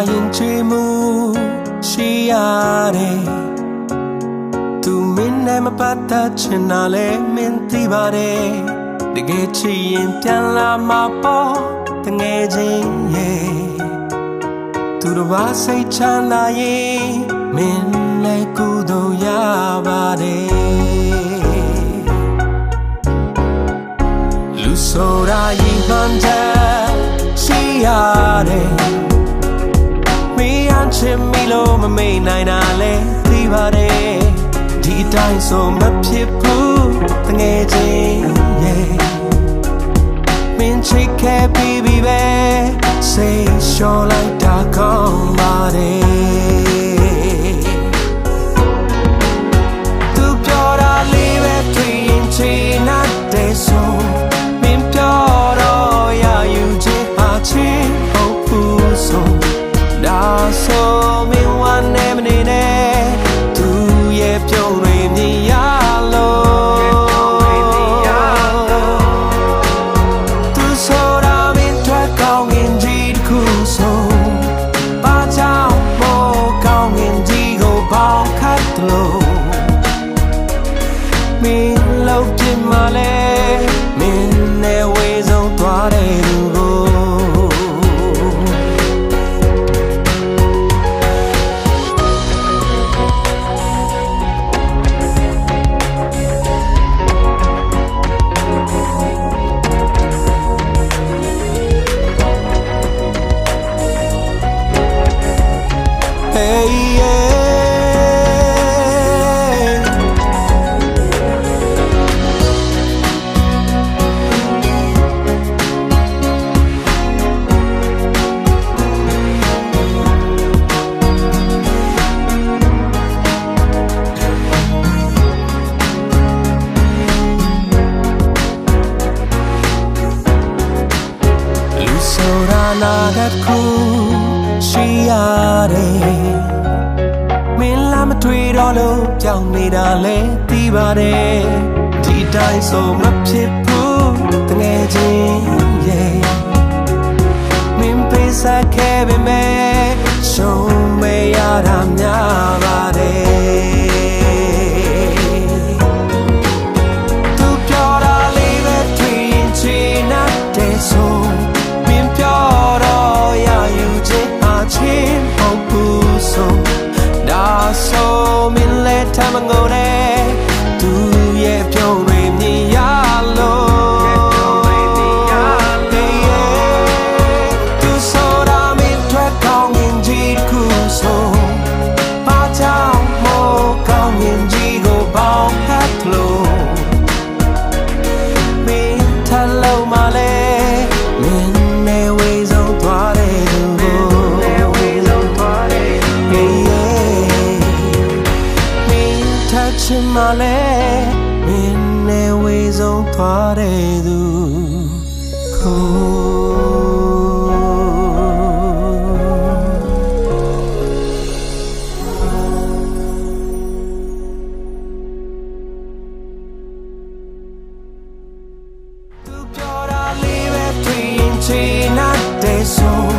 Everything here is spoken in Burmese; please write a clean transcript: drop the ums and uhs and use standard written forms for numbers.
ရင်ချွေမှုရှိရတယ်သူမင်းနဲ့မပတ်သက်ချင်တာလဲမင်းသိပါတယ်တကယ်ချစ်ရင်ပြန်လာမှာပေါ့တငယ်ချင်းရဲ့သူတို့ဘာစိတ်ချမ်းသာရင်မင်းလည်းကုသိုလ်ရပါတယ်လူဆိုတာရင်မှန်တဲ့ရှိရတယ်မင်းအချစ်မိလို့မမေ့နိုင်တာလဲသိပါတယ်ဒီတိုင်းဆိုမဖြစ်ဘူးတငယ်ချင်းရဲ့မင်းချစ်ခဲ့ပြီးပဲစိတ်လျှော့လိုက်တာကောင်းပါတယ်သူပြောတာလေးပဲတွေ့ရင်ချင်တဲ့ဆိုမင်းပြောတော့ရယူချင်ပါချင်းဟုတ်ဘူးဆိုဒါဆိုမင်းဝမ်းနေမနေနဲ့သူရဲ့ပြုံးတွေမြင်ရလို့သူဆိုတာမင်းထွက်ကောင်းရင်ကြီးတစ်ခုဆိုဘာကြောင့်မို့ကောင်းရင်ကြီးကိုပေါင်းခတ်လို့မင်းလောက်ပြစ်မှလဲမင်းနဲ့ဝေးဆုံးသွားတဲ့သူကိုနာဂတ်ခုရှိရတယ်မင်းလာမတွေ့တော့လို့ကြောက်နေတာလဲသိပါတယ်ဒီတိုင်းဆိုမဖြစ်ဘူးတငယ်ချင်းရဲ့မင်းပေးစားခဲ့ပေမဲ့ရှုံးမရတာများပါတယ်သူပြောတာလေးပဲတွေ့ရင်ချင်တဲ့ဆိုချင်းဟုတ်ဘူးဆိုဒါဆိုမင်းလည်းထမငိုနဲ့သူရဲ့ပြုံးတွေမြင်ရလို့သူဆိုတာမင်းထွက်ကောင်းရင်ကြီးခုဆိုဘာကြောင့်မို့ကောင်းရင်ကြီးကိုပေါင်းဟတ်လို့မင်းထလုံးမလဲမင်းနဲ့ဝေးဆုံးသွားတဲ့သူချင်မလဲမင်းနဲ့ဝေးဆုံးသွားတဲ့သူကိုသူပြောတာလေးပဲတွေ့ရင်ချင်တဲ့ဆို